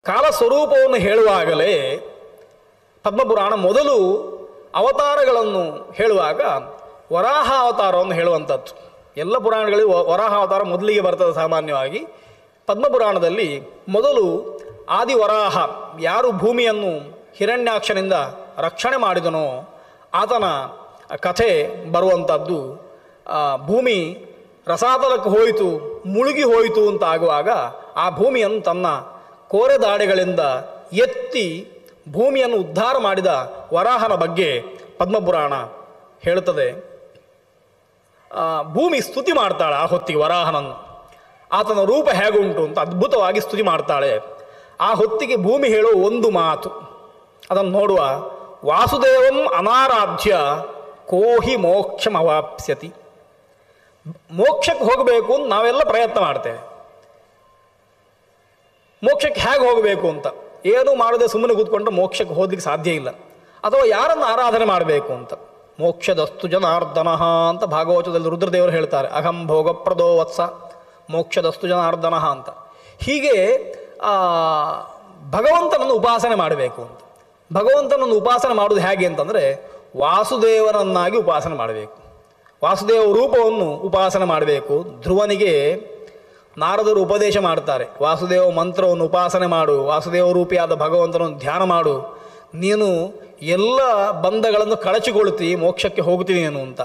ಕಾಲ ಸ್ವರೂಪವನ್ನು ಹೇಳುವಾಗಲೇ ಪದ್ಮಪುರಾಣ ಮೊದಲು ಅವತಾರಗಳನ್ನು ಹೇಳುವಾಗ ವರಾಹ ಅವತಾರವನ್ನು ಹೇಳುವಂಥದ್ದು. ಎಲ್ಲ ಪುರಾಣಗಳಲ್ಲಿ ವರಾಹ ಅವತಾರ ಮೊದಲಿಗೆ ಬರ್ತದೆ ಸಾಮಾನ್ಯವಾಗಿ. ಪದ್ಮಪುರಾಣದಲ್ಲಿ ಮೊದಲು ಆದಿವರಾಹ, ಯಾರು ಭೂಮಿಯನ್ನು ಹಿರಣ್ಯಾಕ್ಷನಿಂದ ರಕ್ಷಣೆ ಮಾಡಿದನೋ ಆತನ ಕಥೆ ಬರುವಂಥದ್ದು. ಭೂಮಿ ರಸಾತಲಕ್ಕೆ ಹೋಯಿತು, ಮುಳುಗಿ ಹೋಯಿತು ಅಂತ ಆಗುವಾಗ ಆ ಭೂಮಿಯನ್ನು ತನ್ನ ಕೋರೆದಾಡೆಗಳಿಂದ ಎತ್ತಿ ಭೂಮಿಯನ್ನು ಉದ್ಧಾರ ಮಾಡಿದ ವರಾಹನ ಬಗ್ಗೆ ಪದ್ಮಪುರಾಣ ಹೇಳುತ್ತದೆ. ಭೂಮಿ ಸ್ತುತಿ ಮಾಡ್ತಾಳೆ ಆ ಹೊತ್ತಿಗೆ ವರಾಹನನ್ನು. ಆತನ ರೂಪ ಹೇಗುಂಟು ಅಂತ ಅದ್ಭುತವಾಗಿ ಸ್ತುತಿ ಮಾಡ್ತಾಳೆ. ಆ ಹೊತ್ತಿಗೆ ಭೂಮಿ ಹೇಳೋ ಒಂದು ಮಾತು, ಅದನ್ನು ನೋಡುವ. ವಾಸುದೇವಂ ಅನಾರಾಧ್ಯ ಕೋಹಿ ಮೋಕ್ಷಮವಾಪ್ಸ್ಯತಿ. ಮೋಕ್ಷಕ್ಕೆ ಹೋಗಬೇಕು ಅಂತ ನಾವೆಲ್ಲ ಪ್ರಯತ್ನ ಮಾಡ್ತೇವೆ. ಮೋಕ್ಷಕ್ಕೆ ಹೇಗೆ ಹೋಗಬೇಕು ಅಂತ ಏನೂ ಮಾಡದೆ ಸುಮ್ಮನೆ ಕೂತ್ಕೊಂಡ್ರೆ ಮೋಕ್ಷಕ್ಕೆ ಹೋಗ್ಲಿಕ್ಕೆ ಸಾಧ್ಯ ಇಲ್ಲ. ಅಥವಾ ಯಾರನ್ನು ಆರಾಧನೆ ಮಾಡಬೇಕು ಅಂತ. ಮೋಕ್ಷದಸ್ತು ಜನಾರ್ದನ ಅಂತ ಭಾಗವತದಲ್ಲಿ ರುದ್ರದೇವರು ಹೇಳ್ತಾರೆ. ಅಹಂ ಭೋಗಪ್ರದೋ ವತ್ಸ ಮೋಕ್ಷದಸ್ತು ಜನಾರ್ದನ ಅಂತ. ಹೀಗೆ ಭಗವಂತನನ್ನು ಉಪಾಸನೆ ಮಾಡಬೇಕು ಅಂತ. ಭಗವಂತನನ್ನು ಉಪಾಸನೆ ಮಾಡೋದು ಹೇಗೆ ಅಂತಂದರೆ ವಾಸುದೇವನನ್ನಾಗಿ ಉಪಾಸನೆ ಮಾಡಬೇಕು. ವಾಸುದೇವ ರೂಪವನ್ನು ಉಪಾಸನೆ ಮಾಡಬೇಕು. ಧ್ರುವನಿಗೆ ನಾರದರು ಉಪದೇಶ ಮಾಡ್ತಾರೆ, ವಾಸುದೇವ ಮಂತ್ರವನ್ನು ಉಪಾಸನೆ ಮಾಡು, ವಾಸುದೇವ ರೂಪಿಯಾದ ಭಗವಂತನನ್ನು ಧ್ಯಾನ ಮಾಡು, ನೀನು ಎಲ್ಲ ಬಂಧಗಳನ್ನು ಕಳಚಿಕೊಳ್ತಿ, ಮೋಕ್ಷಕ್ಕೆ ಹೋಗ್ತೀನಿ ನೀನು ಅಂತ.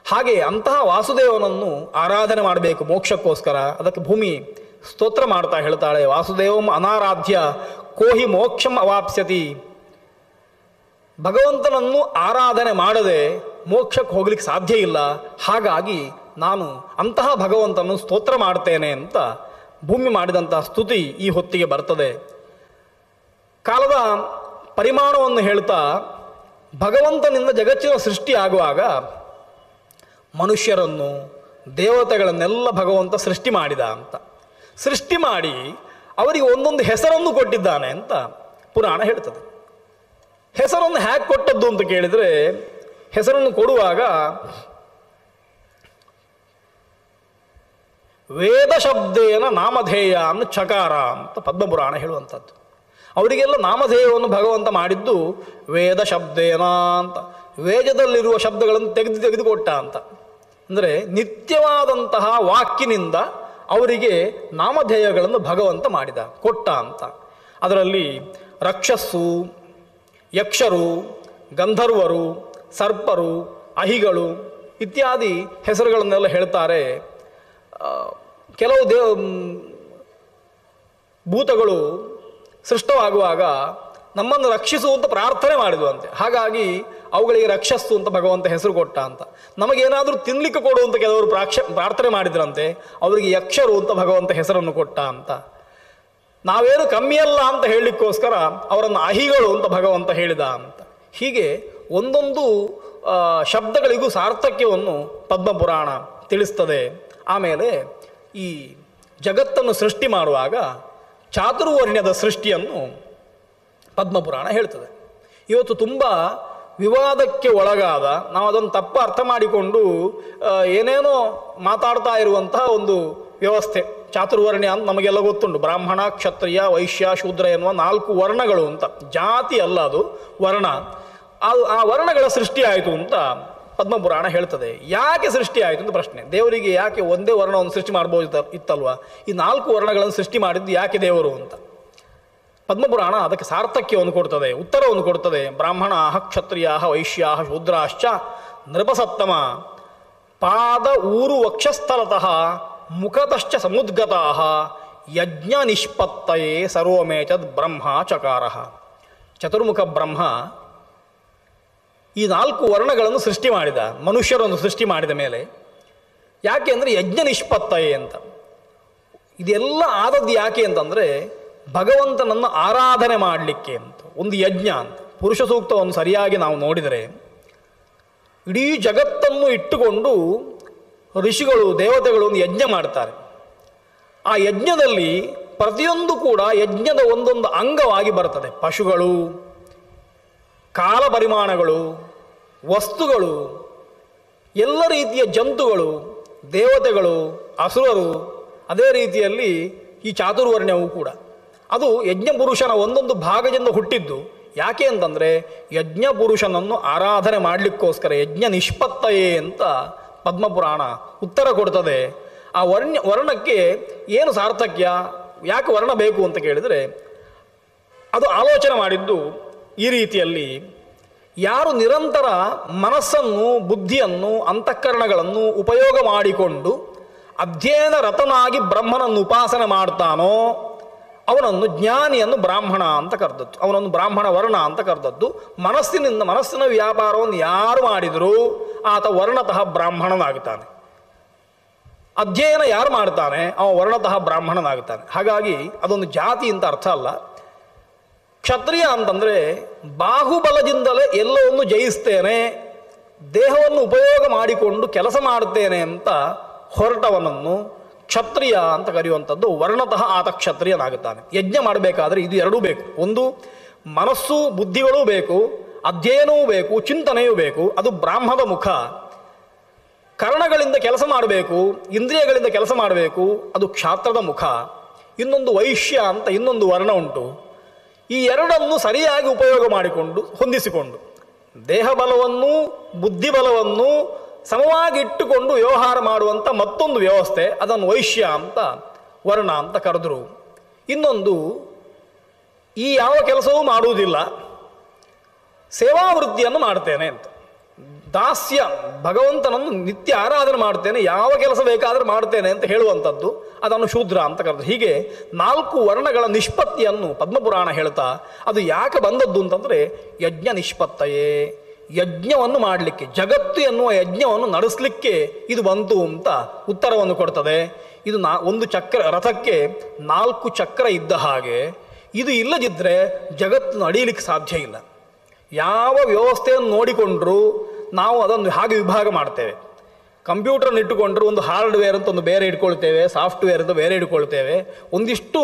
ಹಾಗೆ ಅಂತಹ ವಾಸುದೇವನನ್ನು ಆರಾಧನೆ ಮಾಡಬೇಕು ಮೋಕ್ಷಕ್ಕೋಸ್ಕರ. ಅದಕ್ಕೆ ಭೂಮಿ ಸ್ತೋತ್ರ ಮಾಡ್ತಾ ಹೇಳ್ತಾಳೆ, ವಾಸುದೇವಂ ಅನಾರಾಧ್ಯ ಕೋಹಿ ಮೋಕ್ಷಂ ಅವಾಪ್ಸ್ಯತಿ. ಭಗವಂತನನ್ನು ಆರಾಧನೆ ಮಾಡದೆ ಮೋಕ್ಷಕ್ಕೆ ಹೋಗ್ಲಿಕ್ಕೆ ಸಾಧ್ಯ ಇಲ್ಲ. ಹಾಗಾಗಿ ನಾನು ಅಂತಹ ಭಗವಂತನನ್ನು ಸ್ತೋತ್ರ ಮಾಡ್ತೇನೆ ಅಂತ ಭೂಮಿ ಮಾಡಿದಂತಹ ಸ್ತುತಿ ಈ ಹೊತ್ತಿಗೆ ಬರ್ತದೆ. ಕಾಲದ ಪರಿಮಾಣವನ್ನು ಹೇಳ್ತಾ ಭಗವಂತನಿಂದ ಜಗತ್ತಿನ ಸೃಷ್ಟಿ ಆಗುವಾಗ ಮನುಷ್ಯರನ್ನು ದೇವತೆಗಳನ್ನೆಲ್ಲ ಭಗವಂತ ಸೃಷ್ಟಿ ಮಾಡಿದ ಅಂತ. ಸೃಷ್ಟಿ ಮಾಡಿ ಅವರಿಗೆ ಒಂದೊಂದು ಹೆಸರನ್ನು ಕೊಟ್ಟಿದ್ದಾನೆ ಅಂತ ಪುರಾಣ ಹೇಳ್ತದೆ. ಹೆಸರನ್ನು ಹೇಗೆ ಕೊಟ್ಟದ್ದು ಅಂತ ಕೇಳಿದರೆ, ಹೆಸರನ್ನು ಕೊಡುವಾಗ ವೇದ ಶಬ್ದೇನ ನಾಮಧೇಯ ಅನ್ನು ಚಕಾರ ಅಂತ ಪದ್ಮಪುರಾಣ ಹೇಳುವಂಥದ್ದು. ಅವರಿಗೆಲ್ಲ ನಾಮಧೇಯವನ್ನು ಭಗವಂತ ಮಾಡಿದ್ದು ವೇದ ಶಬ್ದೇನ ಅಂತ. ವೇದದಲ್ಲಿರುವ ಶಬ್ದಗಳನ್ನು ತೆಗೆದು ಕೊಟ್ಟ ಅಂತ. ಅಂದರೆ ನಿತ್ಯವಾದಂತಹ ವಾಕ್ಯನಿಂದ ಅವರಿಗೆ ನಾಮಧೇಯಗಳನ್ನು ಭಗವಂತ ಮಾಡಿದ, ಕೊಟ್ಟ ಅಂತ. ಅದರಲ್ಲಿ ರಕ್ಷಸ್ಸು, ಯಕ್ಷರು, ಗಂಧರ್ವರು, ಸರ್ಪರು, ಅಹಿಗಳು ಇತ್ಯಾದಿ ಹೆಸರುಗಳನ್ನೆಲ್ಲ ಹೇಳ್ತಾರೆ. ಕೆಲವು ಭೂತಗಳು ಸೃಷ್ಟವಾಗುವಾಗ ನಮ್ಮನ್ನು ರಕ್ಷಿಸು ಅಂತ ಪ್ರಾರ್ಥನೆ ಮಾಡಿದ್ವಂತೆ. ಹಾಗಾಗಿ ಅವುಗಳಿಗೆ ರಕ್ಷಸ್ಸು ಅಂತ ಭಗವಂತ ಹೆಸರು ಕೊಟ್ಟ ಅಂತ. ನಮಗೇನಾದರೂ ತಿನ್ಲಿಕ್ಕೆ ಕೊಡು ಅಂತ ಕೆಲವರು ಪ್ರಾರ್ಥನೆ ಮಾಡಿದ್ರಂತೆ, ಅವರಿಗೆ ಯಕ್ಷರು ಅಂತ ಭಗವಂತ ಹೆಸರನ್ನು ಕೊಟ್ಟ ಅಂತ. ನಾವೇನು ಕಮ್ಮಿಯಲ್ಲ ಅಂತ ಹೇಳಲಿಕ್ಕೋಸ್ಕರ ಅವರನ್ನು ಅಹಿಗಳು ಅಂತ ಭಗವಂತ ಹೇಳಿದ ಅಂತ. ಹೀಗೆ ಒಂದೊಂದು ಶಬ್ದಗಳಿಗೂ ಸಾರ್ಥಕ್ಯವನ್ನು ಪದ್ಮಪುರಾಣ ತಿಳಿಸ್ತದೆ. ಆಮೇಲೆ ಈ ಜಗತ್ತನ್ನು ಸೃಷ್ಟಿ ಮಾಡುವಾಗ ಚಾತುರ್ವರ್ಣ್ಯದ ಸೃಷ್ಟಿಯನ್ನು ಪದ್ಮಪುರಾಣ ಹೇಳ್ತದೆ. ಇವತ್ತು ತುಂಬ ವಿವಾದಕ್ಕೆ ಒಳಗಾದ, ನಾವು ಅದನ್ನು ತಪ್ಪು ಅರ್ಥ ಮಾಡಿಕೊಂಡು ಏನೇನೋ ಮಾತಾಡ್ತಾ ಇರುವಂತಹ ಒಂದು ವ್ಯವಸ್ಥೆ ಚಾತುರ್ವರ್ಣ್ಯ ಅಂತ ನಮಗೆಲ್ಲ ಗೊತ್ತುಂಟು. ಬ್ರಾಹ್ಮಣ, ಕ್ಷತ್ರಿಯ, ವೈಶ್ಯ, ಶೂದ್ರ ಎನ್ನುವ 4 ವರ್ಣಗಳು ಅಂತ. ಜಾತಿ ಅಲ್ಲ, ಅದು ವರ್ಣ. ಆ ವರ್ಣಗಳ ಸೃಷ್ಟಿ ಆಯಿತು ಅಂತ ಪದ್ಮಪುರಾಣ ಹೇಳ್ತದೆ. ಯಾಕೆ ಸೃಷ್ಟಿ ಆಯಿತು ಅಂತ ಪ್ರಶ್ನೆ. ದೇವರಿಗೆ ಯಾಕೆ ಒಂದೇ ವರ್ಣವನ್ನು ಸೃಷ್ಟಿ ಮಾಡ್ಬೋದು ಇತ್ತಲ್ವ? ಈ 4 ವರ್ಣಗಳನ್ನು ಸೃಷ್ಟಿ ಮಾಡಿದ್ದು ಯಾಕೆ ದೇವರು ಅಂತ ಪದ್ಮಪುರಾಣ ಅದಕ್ಕೆ ಸಾರ್ಥಕ್ಯವನ್ನು ಕೊಡ್ತದೆ, ಉತ್ತರವನ್ನು ಕೊಡ್ತದೆ. ಬ್ರಾಹ್ಮಣ, ಕ್ಷತ್ರಿಯ, ವೈಶ್ಯ, ಶೂದ್ರಾಶ್ಚ ನೃಪಸತ್ತಮ ಪಾದ ಊರು ವಕ್ಷಸ್ಥಲತಃ ಮುಖತಶ್ಚ ಸಮುದ್ಗತಾ ಯಜ್ಞ ನಿಷ್ಪತ್ತಯೇ ಸರ್ವಮೇತದ್ ಬ್ರಹ್ಮ ಚಕಾರ. ಚತುರ್ಮುಖ ಬ್ರಹ್ಮ ಈ 4 ವರ್ಣಗಳನ್ನು ಸೃಷ್ಟಿ ಮಾಡಿದ, ಮನುಷ್ಯರನ್ನು ಸೃಷ್ಟಿ ಮಾಡಿದ ಮೇಲೆ. ಯಾಕೆ ಅಂದರೆ ಯಜ್ಞ ನಿಷ್ಪತ್ತಯೇ ಅಂತ. ಇದೆಲ್ಲ ಆದದ್ದು ಯಾಕೆ ಅಂತಂದರೆ ಭಗವಂತನನ್ನು ಆರಾಧನೆ ಮಾಡಲಿಕ್ಕೆ ಅಂತ. ಒಂದು ಯಜ್ಞ ಅಂತ. ಪುರುಷ ಸೂಕ್ತವನ್ನು ಸರಿಯಾಗಿ ನಾವು ನೋಡಿದರೆ ಇಡೀ ಜಗತ್ತನ್ನು ಇಟ್ಟುಕೊಂಡು ಋಷಿಗಳು, ದೇವತೆಗಳು ಒಂದು ಯಜ್ಞ ಮಾಡ್ತಾರೆ. ಆ ಯಜ್ಞದಲ್ಲಿ ಪ್ರತಿಯೊಂದು ಕೂಡ ಯಜ್ಞದ ಒಂದೊಂದು ಅಂಗವಾಗಿ ಬರ್ತದೆ. ಪಶುಗಳು, ಕಾಲ ಪರಿಮಾಣಗಳು, ವಸ್ತುಗಳು, ಎಲ್ಲ ರೀತಿಯ ಜಂತುಗಳು, ದೇವತೆಗಳು, ಅಸುರರು, ಅದೇ ರೀತಿಯಲ್ಲಿ ಈ ಚಾತುರ್ವರ್ಣ್ಯವು ಕೂಡ. ಅದು ಯಜ್ಞಪುರುಷನ ಒಂದೊಂದು ಭಾಗದಿಂದ ಹುಟ್ಟಿದ್ದು. ಯಾಕೆ ಅಂತಂದರೆ ಯಜ್ಞಪುರುಷನನ್ನು ಆರಾಧನೆ ಮಾಡಲಿಕ್ಕೋಸ್ಕರ ಯಜ್ಞ ನಿಷ್ಪತ್ತಯೇ ಅಂತ ಪದ್ಮಪುರಾಣ ಉತ್ತರ ಕೊಡ್ತದೆ. ಆ ವರ್ಣಕ್ಕೆ ಏನು ಸಾರ್ಥಕ್ಯ, ಯಾಕೆ ವರ್ಣ ಬೇಕು ಅಂತ ಕೇಳಿದರೆ ಅದು ಆಲೋಚನೆ ಮಾಡಿದ್ದು ಈ ರೀತಿಯಲ್ಲಿ. ಯಾರು ನಿರಂತರ ಮನಸ್ಸನ್ನು, ಬುದ್ಧಿಯನ್ನು, ಅಂತಃಕರಣಗಳನ್ನು ಉಪಯೋಗ ಮಾಡಿಕೊಂಡು ಅಧ್ಯಯನ ರತನಾಗಿ ಬ್ರಹ್ಮನನ್ನು ಉಪಾಸನೆ ಮಾಡ್ತಾನೋ ಅವನನ್ನು ಜ್ಞಾನಿಯನ್ನು ಬ್ರಾಹ್ಮಣ ಅಂತ ಕರೆದದ್ದು, ಅವನನ್ನು ಬ್ರಾಹ್ಮಣ ವರ್ಣ ಅಂತ ಕರೆದದ್ದು. ಮನಸ್ಸಿನ ವ್ಯಾಪಾರವನ್ನು ಯಾರು ಮಾಡಿದರೂ ಆತ ವರ್ಣತಃ ಬ್ರಾಹ್ಮಣನಾಗುತ್ತಾನೆ. ಅಧ್ಯಯನ ಯಾರು ಮಾಡ್ತಾನೆ ಅವ ವರ್ಣತಃ ಬ್ರಾಹ್ಮಣನಾಗುತ್ತಾನೆ. ಹಾಗಾಗಿ ಅದೊಂದು ಜಾತಿ ಅಂತ ಅರ್ಥ ಅಲ್ಲ. ಕ್ಷತ್ರಿಯ ಅಂತಂದರೆ ಬಾಹುಬಲದಿಂದಲೇ ಎಲ್ಲವನ್ನು ಜಯಿಸ್ತೇನೆ, ದೇಹವನ್ನು ಉಪಯೋಗ ಮಾಡಿಕೊಂಡು ಕೆಲಸ ಮಾಡುತ್ತೇನೆ ಅಂತ ಹೊರಟವನನ್ನು ಕ್ಷತ್ರಿಯ ಅಂತ ಕರೆಯುವಂಥದ್ದು. ವರ್ಣತಃ ಆತ ಕ್ಷತ್ರಿಯನಾಗುತ್ತಾನೆ. ಯಜ್ಞ ಮಾಡಬೇಕಾದ್ರೆ ಇದು ಎರಡೂ ಬೇಕು. ಒಂದು ಮನಸ್ಸು ಬುದ್ಧಿಗಳೂ ಬೇಕು, ಅಧ್ಯಯನವೂ ಬೇಕು, ಚಿಂತನೆಯೂ ಬೇಕು. ಅದು ಬ್ರಾಹ್ಮಣದ ಮುಖ. ಕರ್ಣಗಳಿಂದ ಕೆಲಸ ಮಾಡಬೇಕು, ಇಂದ್ರಿಯಗಳಿಂದ ಕೆಲಸ ಮಾಡಬೇಕು, ಅದು ಕ್ಷಾತ್ರದ ಮುಖ. ಇನ್ನೊಂದು ವೈಶ್ಯ ಅಂತ ಇನ್ನೊಂದು ವರ್ಣ ಉಂಟು. ಈ ಎರಡನ್ನು ಸರಿಯಾಗಿ ಉಪಯೋಗ ಮಾಡಿಕೊಂಡು ಹೊಂದಿಸಿಕೊಂಡು ದೇಹಬಲವನ್ನು ಬುದ್ಧಿಬಲವನ್ನು ಸಮವಾಗಿ ಇಟ್ಟುಕೊಂಡು ವ್ಯವಹಾರ ಮಾಡುವಂಥ ಮತ್ತೊಂದು ವ್ಯವಸ್ಥೆ, ಅದನ್ನು ವೈಶ್ಯ ಅಂತ ವರ್ಣ ಅಂತ ಕರೆದರು. ಇನ್ನೊಂದು ಈ ಯಾವ ಕೆಲಸವೂ ಮಾಡುವುದಿಲ್ಲ, ಸೇವಾವೃತ್ತಿಯನ್ನು ಮಾಡ್ತೇನೆ ಅಂತ. ದಾಸ್ಯ, ಭಗವಂತನನ್ನು ನಿತ್ಯ ಆರಾಧನೆ ಮಾಡ್ತೇನೆ, ಯಾವ ಕೆಲಸ ಬೇಕಾದರೂ ಮಾಡ್ತೇನೆ ಅಂತ ಹೇಳುವಂಥದ್ದು, ಅದನ್ನು ಶೂದ್ರ ಅಂತ ಕರೆದು. ಹೀಗೆ 4 ವರ್ಣಗಳ ನಿಷ್ಪತ್ತಿಯನ್ನು ಪದ್ಮಪುರಾಣ ಹೇಳ್ತಾ ಅದು ಯಾಕೆ ಬಂದದ್ದು ಅಂತಂದರೆ ಯಜ್ಞ ನಿಷ್ಪತ್ತಯೇ, ಯಜ್ಞವನ್ನು ಮಾಡಲಿಕ್ಕೆ, ಜಗತ್ತು ಎನ್ನುವ ಯಜ್ಞವನ್ನು ನಡೆಸಲಿಕ್ಕೆ ಇದು ಬಂತು ಅಂತ ಉತ್ತರವನ್ನು ಕೊಡ್ತದೆ. ಇದು ಒಂದು ಚಕ್ರ, ರಥಕ್ಕೆ 4 ಚಕ್ರ ಇದ್ದ ಹಾಗೆ ಇದು ಇಲ್ಲದಿದ್ದರೆ ಜಗತ್ತು ನಡೆಯಲಿಕ್ಕೆ ಸಾಧ್ಯ ಇಲ್ಲ. ಯಾವ ವ್ಯವಸ್ಥೆಯನ್ನು ನೋಡಿಕೊಂಡ್ರೂ ನಾವು ಅದನ್ನು ಹಾಗೆ ವಿಭಾಗ ಮಾಡ್ತೇವೆ. ಕಂಪ್ಯೂಟರ್ನ ಇಟ್ಟುಕೊಂಡ್ರೆ ಒಂದು ಹಾರ್ಡ್ವೇರ್ ಅಂತ ಒಂದು ಬೇರೆ ಇಟ್ಕೊಳ್ತೇವೆ, ಸಾಫ್ಟ್ವೇರ್ ಅಂತ ಬೇರೆ ಇಟ್ಕೊಳ್ತೇವೆ, ಒಂದಿಷ್ಟು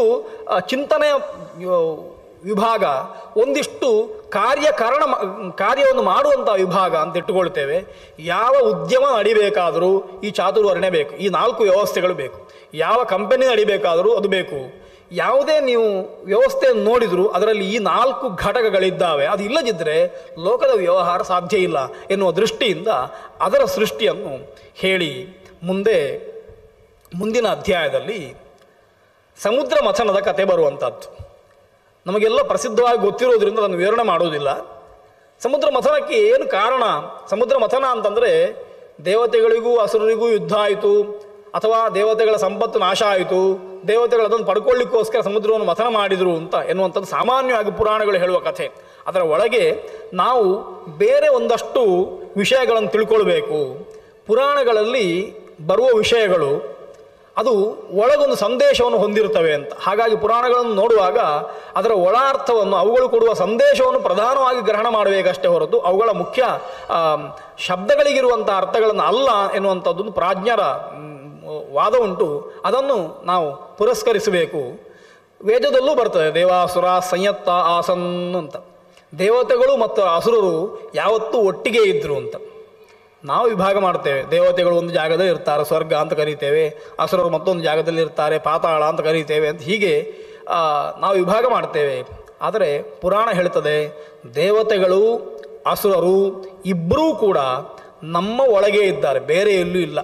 ಚಿಂತನೆಯ ವಿಭಾಗ, ಒಂದಿಷ್ಟು ಕಾರ್ಯವನ್ನು ಮಾಡುವಂಥ ವಿಭಾಗ ಅಂತ ಇಟ್ಟುಕೊಳ್ತೇವೆ. ಯಾವ ಉದ್ಯಮ ನಡಿಬೇಕಾದರೂ ಈ ಚಾತುರ್ವರ್ಣೆ ಬೇಕು, ಈ 4 ವ್ಯವಸ್ಥೆಗಳು ಬೇಕು. ಯಾವ ಕಂಪನಿ ನಡಿಬೇಕಾದರೂ ಅದು ಬೇಕು. ಯಾವುದೇ ನೀವು ವ್ಯವಸ್ಥೆಯನ್ನು ನೋಡಿದರೂ ಅದರಲ್ಲಿ ಈ 4 ಘಟಕಗಳಿದ್ದಾವೆ. ಅದು ಇಲ್ಲದಿದ್ದರೆ ಲೋಕದ ವ್ಯವಹಾರ ಸಾಧ್ಯ ಇಲ್ಲ ಎನ್ನುವ ದೃಷ್ಟಿಯಿಂದ ಅದರ ಸೃಷ್ಟಿಯನ್ನು ಹೇಳಿ ಮುಂದಿನ ಅಧ್ಯಾಯದಲ್ಲಿ ಸಮುದ್ರ ಮಥನದ ಕತೆ ಬರುವಂಥದ್ದು. ನಮಗೆಲ್ಲ ಪ್ರಸಿದ್ಧವಾಗಿ ಗೊತ್ತಿರೋದ್ರಿಂದ ಅದನ್ನು ವಿವರಣೆ ಮಾಡುವುದಿಲ್ಲ. ಸಮುದ್ರ ಮಥನಕ್ಕೆ ಏನು ಕಾರಣ? ಸಮುದ್ರ ಮಥನ ಅಂತಂದರೆ ದೇವತೆಗಳಿಗೂ ಅಸುರರಿಗೂ ಯುದ್ಧ ಆಯಿತು, ಅಥವಾ ದೇವತೆಗಳ ಸಂಪತ್ತು ನಾಶ ಆಯಿತು, ದೇವತೆಗಳು ಅದನ್ನು ಪಡ್ಕೊಳ್ಳಿಕ್ಕೋಸ್ಕರ ಸಮುದ್ರವನ್ನು ಮಥನ ಮಾಡಿದರು ಅಂತ ಎನ್ನುವಂಥದ್ದು ಸಾಮಾನ್ಯವಾಗಿ ಪುರಾಣಗಳು ಹೇಳುವ ಕಥೆ. ಅದರ ಒಳಗೆ ನಾವು ಬೇರೆ ಒಂದಷ್ಟು ವಿಷಯಗಳನ್ನು ತಿಳ್ಕೊಳ್ಬೇಕು. ಪುರಾಣಗಳಲ್ಲಿ ಬರುವ ವಿಷಯಗಳು ಅದು ಒಳಗೊಂದು ಸಂದೇಶವನ್ನು ಹೊಂದಿರುತ್ತವೆ ಅಂತ. ಹಾಗಾಗಿ ಪುರಾಣಗಳನ್ನು ನೋಡುವಾಗ ಅದರ ಒಳಾರ್ಥವನ್ನು, ಅವುಗಳು ಕೊಡುವ ಸಂದೇಶವನ್ನು ಪ್ರಧಾನವಾಗಿ ಗ್ರಹಣ ಮಾಡಬೇಕಷ್ಟೇ ಹೊರತು ಅವುಗಳ ಮುಖ್ಯ ಶಬ್ದಗಳಿಗಿರುವಂಥ ಅರ್ಥಗಳನ್ನು ಅಲ್ಲ ಎನ್ನುವಂಥದ್ದು ಪ್ರಾಜ್ಞರ ವಾದ ಉಂಟು. ಅದನ್ನು ನಾವು ಪುರಸ್ಕರಿಸಬೇಕು. ವೇದದಲ್ಲೂ ಬರ್ತದೆ ದೇವಾಸುರ ಸಂಯತ್ತ ಆಸನ್ ಅಂತ. ದೇವತೆಗಳು ಮತ್ತು ಅಸುರರು ಯಾವತ್ತೂ ಒಟ್ಟಿಗೆ ಇದ್ದರು ಅಂತ. ನಾವು ವಿಭಾಗ ಮಾಡ್ತೇವೆ. ದೇವತೆಗಳು ಒಂದು ಜಾಗದಲ್ಲಿ ಇರ್ತಾರೆ, ಸ್ವರ್ಗ ಅಂತ ಕರೀತೇವೆ. ಅಸುರರು ಮತ್ತೊಂದು ಜಾಗದಲ್ಲಿ ಇರ್ತಾರೆ, ಪಾತಾಳ ಅಂತ ಕರೀತೇವೆ ಅಂತ. ಹೀಗೆ ನಾವು ವಿಭಾಗ ಮಾಡ್ತೇವೆ. ಆದರೆ ಪುರಾಣ ಹೇಳ್ತದೆ ದೇವತೆಗಳು ಅಸುರರು ಇಬ್ಬರೂ ಕೂಡ ನಮ್ಮ ಒಳಗೆ ಇದ್ದಾರೆ, ಬೇರೆ ಎಲ್ಲೂ ಇಲ್ಲ,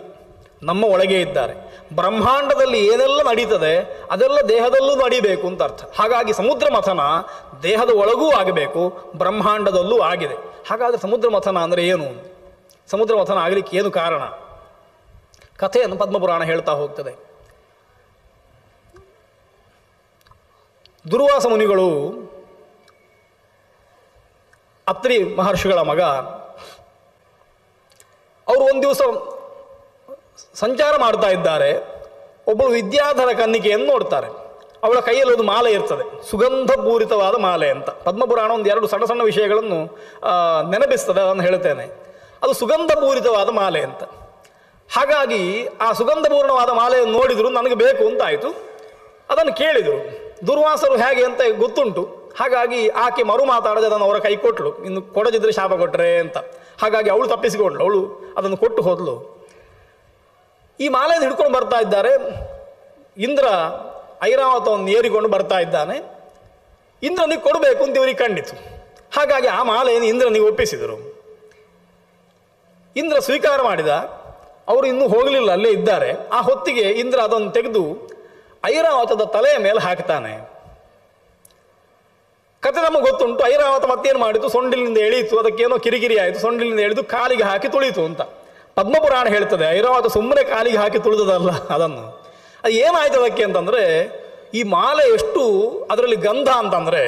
ನಮ್ಮ ಒಳಗೆ ಇದ್ದಾರೆ. ಬ್ರಹ್ಮಾಂಡದಲ್ಲಿ ಏನೆಲ್ಲ ನಡೀತದೆ ಅದೆಲ್ಲ ದೇಹದಲ್ಲೂ ನಡಿಬೇಕು ಅಂತ ಅರ್ಥ. ಹಾಗಾಗಿ ಸಮುದ್ರ ಮಥನ ದೇಹದ ಒಳಗೂ ಆಗಬೇಕು, ಬ್ರಹ್ಮಾಂಡದಲ್ಲೂ ಆಗಿದೆ. ಹಾಗಾದರೆ ಸಮುದ್ರ ಮಥನ ಅಂದರೆ ಏನು? ಸಮುದ್ರ ಮಥನ ಆಗಲಿಕ್ಕೆ ಏನು ಕಾರಣ? ಕಥೆಯನ್ನು ಪದ್ಮಪುರಾಣ ಹೇಳ್ತಾ ಹೋಗ್ತದೆ. ದುರ್ವಾಸ ಮುನಿಗಳು ಅತ್ರಿ ಮಹರ್ಷಿಗಳ ಮಗ. ಅವರು ಒಂದು ದಿವಸ ಸಂಚಾರ ಮಾಡ್ತಾ ಇದ್ದಾರೆ. ಒಬ್ಬಳು ವಿದ್ಯಾಧರ ಕನ್ನಿಕೆಯನ್ನು ನೋಡ್ತಾರೆ. ಅವಳ ಕೈಯಲ್ಲಿ ಒಂದು ಮಾಲೆ ಇರ್ತದೆ, ಸುಗಂಧಪೂರಿತವಾದ ಮಾಲೆ ಅಂತ. ಪದ್ಮಪುರಾಣ ಒಂದು 2 ಸಣ್ಣ ಸಣ್ಣ ವಿಷಯಗಳನ್ನು ನೆನಪಿಸ್ತದೆ, ಅದನ್ನು ಹೇಳ್ತೇನೆ. ಅದು ಸುಗಂಧಪೂರಿತವಾದ ಮಾಲೆ ಅಂತ. ಹಾಗಾಗಿ ಆ ಸುಗಂಧಪೂರ್ಣವಾದ ಮಾಲೆಯನ್ನು ನೋಡಿದರು, ನನಗೆ ಬೇಕು ಅಂತ ಆಯಿತು. ಅದನ್ನು ಕೇಳಿದರು. ದುರ್ವಾಸರು ಹೇಗೆ ಅಂತ ಗೊತ್ತುಂಟು. ಹಾಗಾಗಿ ಆಕೆ ಮರು ಮಾತಾಡದೆ ಅದನ್ನು ಅವರ ಕೈ ಕೊಟ್ಟಳು. ಇನ್ನು ಕೊಡದಿದ್ದರೆ ಶಾಪ ಕೊಟ್ಟರೆ ಅಂತ. ಹಾಗಾಗಿ ಅವಳು ತಪ್ಪಿಸಿಕೊಂಡ್ಳು. ಅವಳು ಅದನ್ನು ಕೊಟ್ಟು ಹೋದಳು. ಈ ಮಾಲೆಯನ್ನು ಹಿಡ್ಕೊಂಡು ಬರ್ತಾ ಇದ್ದಾರೆ. ಇಂದ್ರ ಐರಾವತವನ್ನು ಏರಿಕೊಂಡು ಬರ್ತಾ ಇದ್ದಾನೆ. ಇಂದ್ರನಿಗೆ ಕೊಡಬೇಕು ಅಂತ ಇವರಿಗೆ ಕಂಡಿತು. ಹಾಗಾಗಿ ಆ ಮಾಲೆಯನ್ನು ಇಂದ್ರನಿಗೆ ಒಪ್ಪಿಸಿದರು. ಇಂದ್ರ ಸ್ವೀಕಾರ ಮಾಡಿದ. ಅವರು ಇನ್ನೂ ಹೋಗಲಿಲ್ಲ, ಅಲ್ಲೇ ಇದ್ದಾರೆ. ಆ ಹೊತ್ತಿಗೆ ಇಂದ್ರ ಅದನ್ನು ತೆಗೆದು ಐರಾವತದ ತಲೆಯ ಮೇಲೆ ಹಾಕ್ತಾನೆ. ಕತೆ ನಮಗೆ ಗೊತ್ತುಂಟು. ಐರಾವತ ಮತ್ತೇನು ಮಾಡಿತು, ಸೊಂಡಿಲಿನಿಂದ ಎಳೀತು, ಅದಕ್ಕೇನೋ ಕಿರಿಕಿರಿ ಆಯಿತು, ಸೊಂಡಿಲಿನಿಂದ ಎಳೆದು ಕಾಲಿಗೆ ಹಾಕಿ ತುಳಿತು ಅಂತ ಪದ್ಮಪುರಾಣ ಹೇಳ್ತದೆ. ಐರಾವತ ಸುಮ್ಮನೆ ಕಾಲಿಗೆ ಹಾಕಿ ತುಳಿದದಲ್ಲ ಅದನ್ನು. ಅದು ಏನಾಯ್ತು ಅದಕ್ಕೆ ಅಂತಂದರೆ, ಈ ಮಾಲೆ ಎಷ್ಟು ಅದರಲ್ಲಿ ಗಂಧ ಅಂತಂದರೆ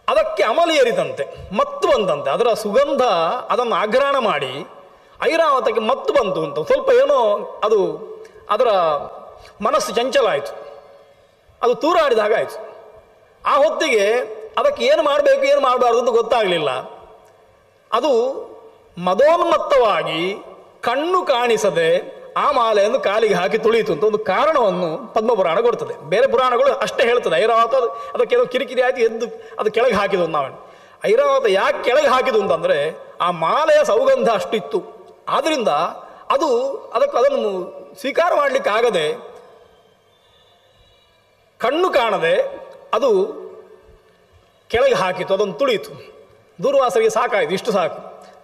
ಅದಕ್ಕೆ ಅಮಲಿ ಏರಿತಂತೆ, ಮತ್ತು ಬಂತಂತೆ. ಅದರ ಸುಗಂಧ ಅದನ್ನು ಆಗ್ರಹಣ ಮಾಡಿ ಐರಾವತಕ್ಕೆ ಮತ್ತು ಬಂತು ಅಂತ. ಸ್ವಲ್ಪ ಏನೋ ಅದು ಅದರ ಮನಸ್ಸು ಚಂಚಲ ಆಯಿತು, ಅದು ತೂರಾಡಿದ ಹಾಗಾಯಿತು. ಆ ಹೊತ್ತಿಗೆ ಅದಕ್ಕೆ ಏನು ಮಾಡಬೇಕು ಏನು ಮಾಡಬಾರ್ದು ಅಂತ ಗೊತ್ತಾಗಲಿಲ್ಲ. ಅದು ಮದೋನ್ಮತ್ತವಾಗಿ ಕಣ್ಣು ಕಾಣಿಸದೆ ಆ ಮಾಲೆಯನ್ನು ಕಾಲಿಗೆ ಹಾಕಿ ತುಳಿಯಿತು ಅಂತ ಒಂದು ಕಾರಣವನ್ನು ಪದ್ಮಪುರಾಣ ಕೊಡ್ತದೆ. ಬೇರೆ ಪುರಾಣಗಳು ಅಷ್ಟೇ ಹೇಳ್ತದೆ. ಐರಾವತ ಅದಕ್ಕೇನೋ ಕಿರಿಕಿರಿ ಆಯಿತು, ಎದ್ದು ಅದು ಕೆಳಗೆ ಹಾಕಿದ್ದು ನಾವು. ಐರಾವತ ಯಾಕೆ ಕೆಳಗೆ ಹಾಕಿದ್ದು ಅಂತಂದರೆ ಆ ಮಾಲೆಯ ಸೌಗಂಧ ಅಷ್ಟಿತ್ತು. ಆದ್ದರಿಂದ ಅದನ್ನು ಸ್ವೀಕಾರ ಮಾಡಲಿಕ್ಕಾಗದೆ, ಕಣ್ಣು ಕಾಣದೆ ಅದು ಕೆಳಗೆ ಹಾಕಿತು, ಅದನ್ನು ತುಳಿಯಿತು. ದುರ್ವಾಸರಿಗೆ ಸಾಕಾಯಿತು, ಇಷ್ಟು ಸಾಕು,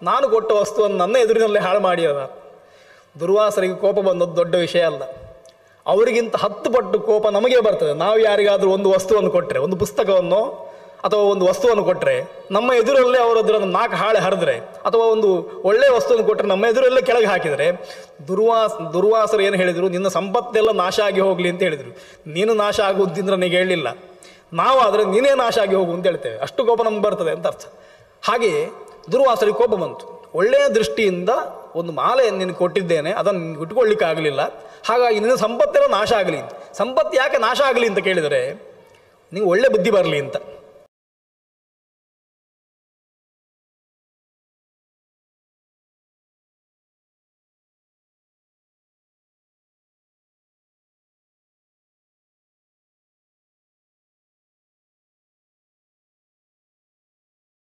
ನಾನು ಕೊಟ್ಟ ವಸ್ತುವನ್ನು ನನ್ನ ಎದುರಿನಲ್ಲೇ ಹಾಳು ಮಾಡಿದ. ದುರ್ವಾಸರಿಗೆ ಕೋಪ ಬಂದದ್ದು ದೊಡ್ಡ ವಿಷಯ ಅಲ್ಲ. ಅವರಿಗಿಂತ 10 ಪಟ್ಟು ಕೋಪ ನಮಗೆ ಬರ್ತದೆ. ನಾವು ಯಾರಿಗಾದರೂ ಒಂದು ವಸ್ತುವನ್ನು ಕೊಟ್ಟರೆ, ಒಂದು ಪುಸ್ತಕವನ್ನು ಅಥವಾ ಒಂದು ವಸ್ತುವನ್ನು ಕೊಟ್ಟರೆ, ನಮ್ಮ ಎದುರಲ್ಲೇ ಅವರದ್ರನ್ನು 4 ಹಾಳೆ ಹರಿದ್ರೆ, ಅಥವಾ ಒಂದು ಒಳ್ಳೆಯ ವಸ್ತುವನ್ನು ಕೊಟ್ಟರೆ ನಮ್ಮ ಎದುರಲ್ಲೇ ಕೆಳಗೆ ಹಾಕಿದರೆ, ದುರ್ವಾಸರು ಏನು ಹೇಳಿದರು, ನಿನ್ನ ಸಂಪತ್ತೆಲ್ಲ ನಾಶ ಆಗಿ ಹೋಗಲಿ ಅಂತ ಹೇಳಿದರು. ನೀನು ನಾಶ ಆಗುವುದಿಂದ್ರೆ ನನಗೆ ಹೇಳಲಿಲ್ಲ, ನಾವಾದರೆ ನೀನೇ ನಾಶ ಆಗಿ ಹೋಗು ಅಂತ ಹೇಳ್ತೇವೆ. ಅಷ್ಟು ಕೋಪ ನಮ್ಗೆ ಬರ್ತದೆ ಅಂತ ಅರ್ಥ. ಹಾಗೆಯೇ ದುರ್ವಾಸರಿಗೆ ಕೋಪ ಬಂತು. ಒಳ್ಳೆಯ ದೃಷ್ಟಿಯಿಂದ ಒಂದು ಮಾಲೆಯನ್ನು ನಿನಗೆ ಕೊಟ್ಟಿದ್ದೇನೆ, ಅದನ್ನು ಇಟ್ಕೊಳ್ಳಿಕ್ಕೆ ಆಗಲಿಲ್ಲ, ಹಾಗಾಗಿ ನಿನ್ನ ಸಂಪತ್ತೆಲ್ಲ ನಾಶ ಆಗಲಿ. ಸಂಪತ್ತು ಯಾಕೆ ನಾಶ ಆಗಲಿ ಅಂತ ಕೇಳಿದರೆ, ನೀವು ಒಳ್ಳೆ ಬುದ್ಧಿ ಬರಲಿ ಅಂತ.